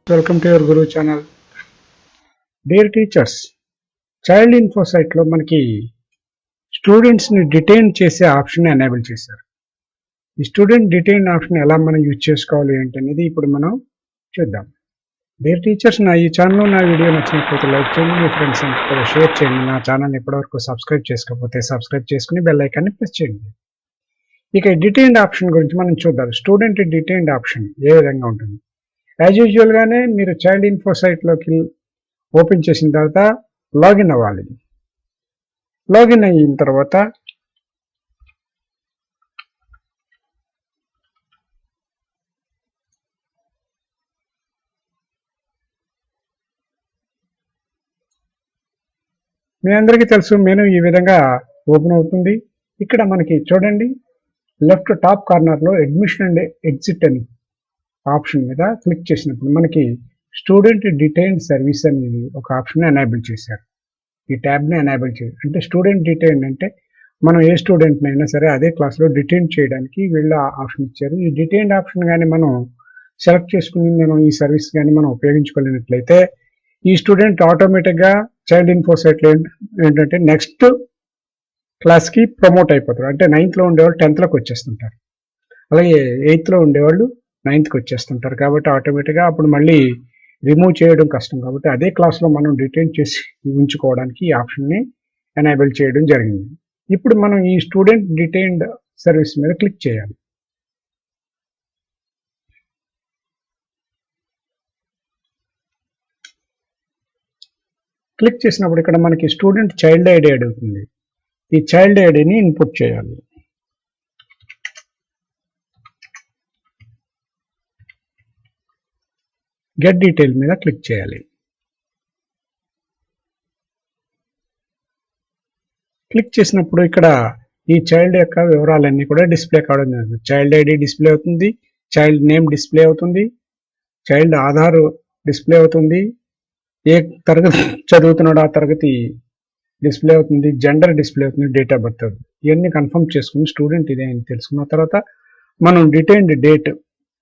Welcome to your Guru channel. Dear teachers, child info సైట్లో మనకి స్టూడెంట్స్ని డిటైన్ చేసే ఆప్షన్ ఎనేబుల్ చేశారు. ఈ స్టూడెంట్ డిటైన్ ఆప్షన్ ఎలా మనం యూజ్ చేసుకోవాలి ఏంటనేది ఇప్పుడు మనం చూద్దాం. డియర్ టీచర్స్, నా ఈ ఛానల్లో నా వీడియో నచ్చినట్లయితే లైక్ చేయండి, మీ ఫ్రెండ్స్ కూడా షేర్ చేయండి. నా ఛానల్ ఇప్పటివరకు సబ్స్క్రైబ్ చేసుకోకపోతే సబ్స్క్రైబ్ చేసుకుని బెల్ ఐకాన్ని ప్రెస్ చేయండి. ఇక డిటైన్డ్ ఆప్షన్ గురించి మనం చూద్దాం. స్టూడెంట్ డిటైన్డ్ ఆప్షన్ ఏ విధంగా ఉంటుంది. యాజ్ యూజువల్గానే మీరు చైల్డ్ ఇన్ఫో సైట్లోకి ఓపెన్ చేసిన తర్వాత లాగిన్ అవ్వాలి. లాగిన్ అయిన తర్వాత మీ అందరికీ తెలుసు మెనూ ఈ విధంగా ఓపెన్ అవుతుంది. ఇక్కడ మనకి చూడండి, లెఫ్ట్ టాప్ కార్నర్లో అడ్మిషన్ అండ్ ఎగ్జిట్ అని ఆప్షన్ మీద క్లిక్ చేసినప్పుడు మనకి స్టూడెంట్ డిటైన్డ్ సర్వీస్ అనేది ఒక ఆప్షన్ ఎనేబుల్ చేశారు. ఈ ట్యాబ్ని ఎనేబుల్ చేశారు అంటే స్టూడెంట్ డిటైన్డ్ అంటే మనం ఏ స్టూడెంట్ని అయినా సరే అదే క్లాస్లో డిటైన్ చేయడానికి వీళ్ళు ఆప్షన్ ఇచ్చారు. ఈ డిటైన్డ్ ఆప్షన్ కానీ మనం సెలెక్ట్ చేసుకుని మనం ఈ సర్వీస్ కానీ మనం ఉపయోగించుకోలేనట్లయితే ఈ స్టూడెంట్ ఆటోమేటిక్గా చైల్డ్ ఇన్ఫో సైట్లో ఏంటంటే నెక్స్ట్ క్లాస్కి ప్రమోట్ అయిపోతారు. అంటే 9th ఉండేవాళ్ళు 10th వచ్చేస్తుంటారు, అలాగే 8th ఉండేవాళ్ళు 9th వచ్చేస్తుంటారు. కాబట్టి ఆటోమేటిక్గా అప్పుడు మళ్ళీ రిమూవ్ చేయడం కష్టం. కాబట్టి అదే క్లాస్లో మనం డిటైన్ చేసి ఉంచుకోవడానికి ఈ ఆప్షన్ని ఎనేబుల్ చేయడం జరిగింది. ఇప్పుడు మనం ఈ స్టూడెంట్ డిటైన్డ్ సర్వీస్ మీద క్లిక్ చేయాలి. క్లిక్ చేసినప్పుడు ఇక్కడ మనకి స్టూడెంట్ చైల్డ్ ఐడి అడుగుతుంది. ఈ చైల్డ్ ఐడిని ఇన్పుట్ చేయాలి. గెట్ డీటెయిల్ మీద క్లిక్ చేయాలి. క్లిక్ చేసినప్పుడు ఇక్కడ ఈ చైల్డ్ యొక్క వివరాలన్నీ కూడా డిస్ప్లే కావడం జరుగుతుంది. చైల్డ్ ఐడి డిస్ప్లే అవుతుంది, చైల్డ్ నేమ్ డిస్ప్లే అవుతుంది, చైల్డ్ ఆధార్ డిస్ప్లే అవుతుంది, ఏ తరగతి చదువుతున్నాడో ఆ తరగతి డిస్ప్లే అవుతుంది, జెండర్ డిస్ప్లే అవుతుంది, డేట్ ఆఫ్ బర్త్ అవుతుంది. ఇవన్నీ కన్ఫర్మ్ చేసుకుని స్టూడెంట్ ఇదే అని తెలుసుకున్న తర్వాత మనం డిటైన్డ్ డేట్,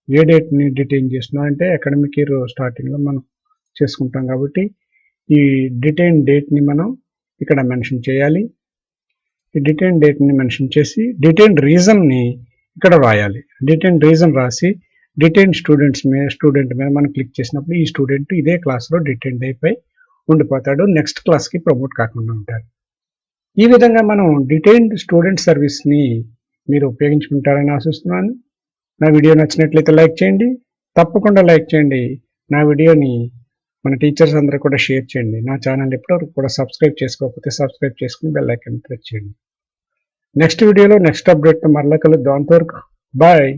ఏ డేట్ని డిటైన్ చేస్తున్నాం అంటే అకాడమిక్ ఇయర్ స్టార్టింగ్లో మనం చేసుకుంటాం. కాబట్టి ఈ డిటైన్ డేట్ని మనం ఇక్కడ మెన్షన్ చేయాలి. ఈ డిటైన్ డేట్ని మెన్షన్ చేసి డిటైన్ రీజన్ని ఇక్కడ రాయాలి. డిటైన్ రీజన్ రాసి డిటైన్ స్టూడెంట్ మీద మనం క్లిక్ చేసినప్పుడు ఈ స్టూడెంట్ ఇదే క్లాస్లో డిటైన్డ్ అయిపోయి ఉండిపోతాడు, నెక్స్ట్ క్లాస్కి ప్రమోట్ కాకుండా ఉంటాడు. ఈ విధంగా మనం డిటైన్డ్ స్టూడెంట్ సర్వీస్ని మీరు ఉపయోగించుకుంటారని ఆశిస్తున్నాను. నా వీడియో నచ్చినట్లయితే లైక్ చేయండి, తప్పకుండా లైక్ చేయండి. నా వీడియోని మన టీచర్స్ అందరూ కూడా షేర్ చేయండి. నా ఛానల్ ఎప్పటివరకు కూడా సబ్స్క్రైబ్ చేసుకోకపోతే సబ్స్క్రైబ్ చేసుకుని బెల్ ఐకాన్ ప్రెస్ చేయండి. నెక్స్ట్ వీడియోలో నెక్స్ట్ అప్డేట్తో మరలా కలుద్దాం. అంతవరకు బాయ్.